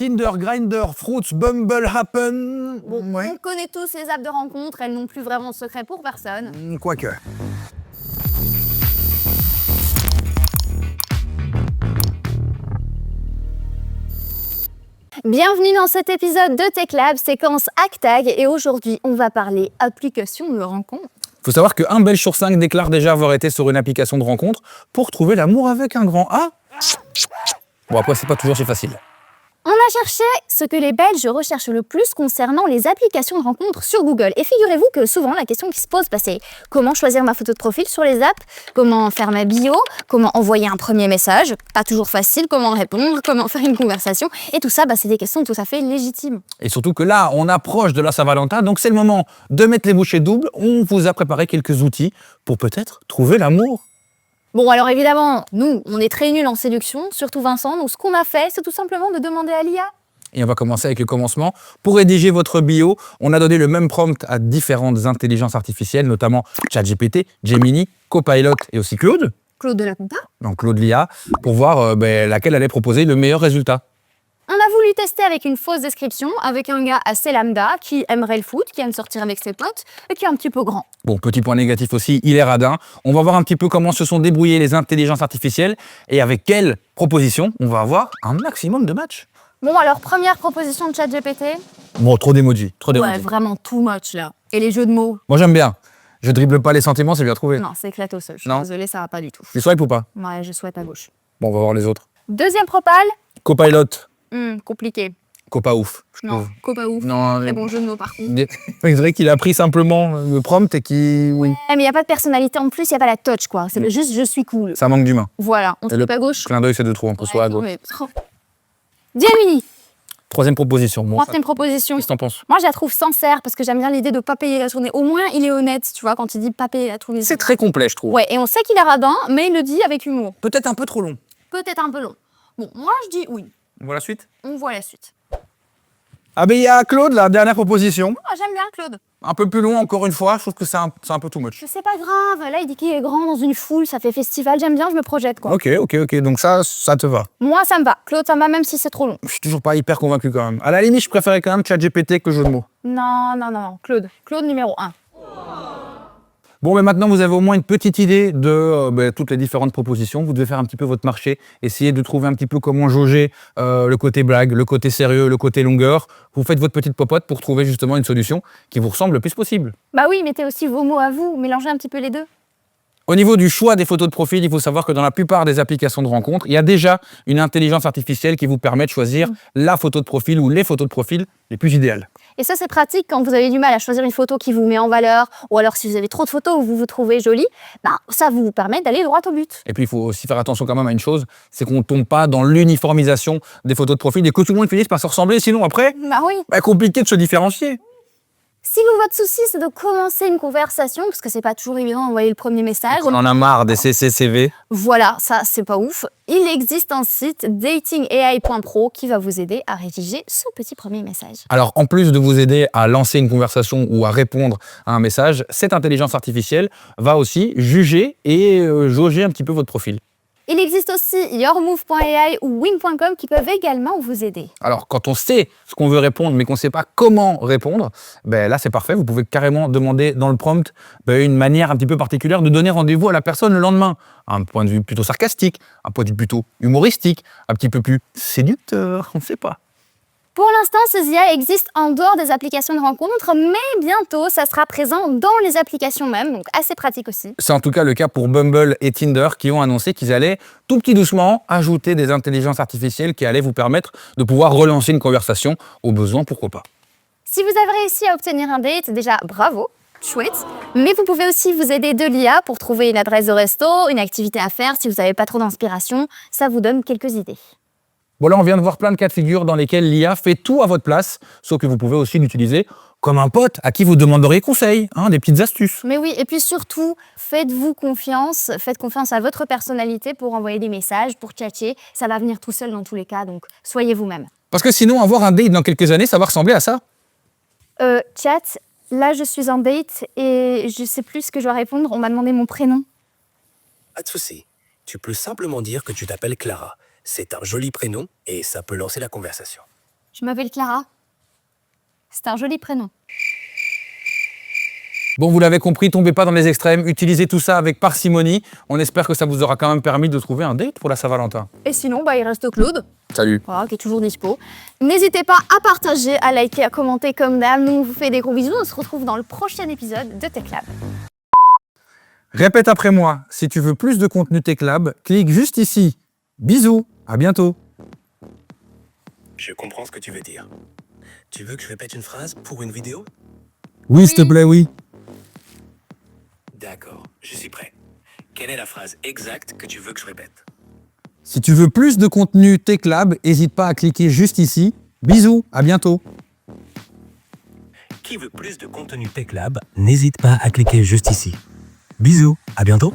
Tinder, Grindr, Fruits, Bumble, Happen... Bon, on connaît tous les apps de rencontre, elles n'ont plus vraiment de secret pour personne. Quoique. Bienvenue dans cet épisode de TechLab, séquence HackTag, et aujourd'hui on va parler application de rencontre. Faut savoir que 1 Belge sur 5 déclare déjà avoir été sur une application de rencontre pour trouver l'amour avec un grand A. Bon, après, c'est pas toujours si facile. On a cherché ce que les Belges recherchent le plus concernant les applications de rencontre sur Google. Et figurez-vous que souvent, la question qui se pose, c'est comment choisir ma photo de profil sur les apps, comment faire ma bio, comment envoyer un premier message, pas toujours facile, comment répondre, comment faire une conversation. Et tout ça, c'est des questions tout à fait légitimes. Et surtout que là, on approche de la Saint-Valentin, donc c'est le moment de mettre les bouchées doubles. On vous a préparé quelques outils pour peut-être trouver l'amour. Bon, alors évidemment, nous, on est très nuls en séduction, surtout Vincent, donc ce qu'on a fait, c'est tout simplement de demander à l'IA. Et on va commencer avec le commencement. Pour rédiger votre bio, on a donné le même prompt à différentes intelligences artificielles, notamment ChatGPT, Gemini, Copilot et aussi Claude. Claude de la compta. Donc Claude l'IA, pour voir laquelle allait proposer le meilleur résultat. On a voulu tester avec une fausse description, avec un gars assez lambda qui aimerait le foot, qui aime sortir avec ses potes et qui est un petit peu grand. Bon, petit point négatif aussi, il est radin. On va voir un petit peu comment se sont débrouillées les intelligences artificielles et avec quelles propositions on va avoir un maximum de matchs. Bon, alors, première proposition de ChatGPT. Bon, trop d'emojis, trop d'emojis. Ouais, vraiment too much, là. Et les jeux de mots. Moi, j'aime bien. Je dribble pas les sentiments, c'est bien trouvé. Non, c'est éclaté au sol. Je suis Non. désolée, ça va pas du tout. Tu swipes ou pas? Ouais, je souhaite à gauche. Bon, on va voir les autres. Deuxième propale. Copilot. Compliqué. Copa ouf, je Non, trouve. copa ouf. Non, Très bon jeu de mots, par contre. il dirait qu'il a pris simplement le prompt et qu'il... Oui. Mais il n'y a pas de personnalité en plus, il n'y a pas la touch, quoi. C'est juste je suis cool. Ça manque d'humain. Voilà, on se le à gauche. clin d'œil, c'est de trop, on peut soit à gauche. Gemini. Troisième proposition. Bon, Troisième proposition. qu'est-ce que t'en penses? Moi, je la trouve sincère parce que j'aime bien l'idée de pas payer la journée. Au moins, il est honnête, tu vois, quand il dit pas payer la journée. C'est très complet, je trouve. Ouais, et on sait qu'il est radin, mais il le dit avec humour. Peut-être un peu trop long. Peut-être un peu long. Bon, moi, je dis oui. On voit la suite? On voit la suite. Ah ben il y a Claude, la dernière proposition. Ah, j'aime bien Claude. Un peu plus long, encore une fois. Je trouve que c'est un peu too much. C'est pas grave. Là, il dit qu'il est grand dans une foule, ça fait festival. J'aime bien, je me projette, quoi. Ok. Donc ça te va. Moi, ça me va. Claude, ça me va même si c'est trop long. Je suis toujours pas hyper convaincu quand même. À la limite, je préférais quand même ChatGPT que le jeu de mots. Non. Claude. Claude numéro 1. Bon, mais maintenant, vous avez au moins une petite idée de toutes les différentes propositions. Vous devez faire un petit peu votre marché, essayer de trouver un petit peu comment jauger le côté blague, le côté sérieux, le côté longueur. Vous faites votre petite popote pour trouver justement une solution qui vous ressemble le plus possible. Bah oui, mettez aussi vos mots à vous, mélangez un petit peu les deux. Au niveau du choix des photos de profil, il faut savoir que dans la plupart des applications de rencontres, il y a déjà une intelligence artificielle qui vous permet de choisir la photo de profil ou les photos de profil les plus idéales. Et ça, c'est pratique quand vous avez du mal à choisir une photo qui vous met en valeur, ou alors si vous avez trop de photos où vous vous trouvez jolie, ça vous permet d'aller droit au but. Et puis, il faut aussi faire attention quand même à une chose, c'est qu'on ne tombe pas dans l'uniformisation des photos de profil et que tout le monde finisse par se ressembler, sinon après, Bah oui. Compliqué de se différencier. Si vous, votre souci, c'est de commencer une conversation, parce que c'est pas toujours évident d'envoyer le premier message. On en a marre des CCCV. Voilà, ça, c'est pas ouf. Il existe un site datingai.pro qui va vous aider à rédiger ce petit premier message. Alors, en plus de vous aider à lancer une conversation ou à répondre à un message, cette intelligence artificielle va aussi juger et jauger un petit peu votre profil. Il existe aussi yourmove.ai ou wing.com qui peuvent également vous aider. Alors, quand on sait ce qu'on veut répondre, mais qu'on ne sait pas comment répondre, là, c'est parfait. Vous pouvez carrément demander dans le prompt une manière un petit peu particulière de donner rendez-vous à la personne le lendemain. Un point de vue plutôt sarcastique, un point de vue plutôt humoristique, un petit peu plus séducteur, on ne sait pas. Pour l'instant, ces IA existent en dehors des applications de rencontres, mais bientôt, ça sera présent dans les applications même, donc assez pratique aussi. C'est en tout cas le cas pour Bumble et Tinder qui ont annoncé qu'ils allaient tout petit doucement ajouter des intelligences artificielles qui allaient vous permettre de pouvoir relancer une conversation au besoin, pourquoi pas. Si vous avez réussi à obtenir un date, déjà bravo, chouette, mais vous pouvez aussi vous aider de l'IA pour trouver une adresse de resto, une activité à faire si vous n'avez pas trop d'inspiration, ça vous donne quelques idées. Bon, là, on vient de voir plein de cas de figure dans lesquels l'IA fait tout à votre place, sauf que vous pouvez aussi l'utiliser comme un pote à qui vous demanderiez conseil, des petites astuces. Mais oui, et puis surtout, faites confiance à votre personnalité pour envoyer des messages, pour chatter, ça va venir tout seul dans tous les cas, donc soyez vous-même. Parce que sinon, avoir un date dans quelques années, ça va ressembler à ça. Chat, là je suis en date et je sais plus ce que je dois répondre, on m'a demandé mon prénom. Pas de souci, tu peux simplement dire que tu t'appelles Clara. C'est un joli prénom et ça peut lancer la conversation. Je m'appelle Clara. C'est un joli prénom. Bon, vous l'avez compris, tombez pas dans les extrêmes, utilisez tout ça avec parcimonie. On espère que ça vous aura quand même permis de trouver un date pour la Saint-Valentin. Et sinon, il reste Claude, Salut. voilà, qui est toujours dispo. N'hésitez pas à partager, à liker, à commenter comme d'hab. Nous, on vous fait des gros bisous. On se retrouve dans le prochain épisode de Tech Lab. Répète après moi, si tu veux plus de contenu Tech Lab, clique juste ici. Bisous, à bientôt. Je comprends ce que tu veux dire. Tu veux que je répète une phrase pour une vidéo? Oui, s'il te plaît, oui. D'accord, je suis prêt. Quelle est la phrase exacte que tu veux que je répète? Si tu veux plus de contenu Tech Lab, n'hésite pas à cliquer juste ici. Bisous, à bientôt. Qui veut plus de contenu Tech Lab, n'hésite pas à cliquer juste ici. Bisous, à bientôt.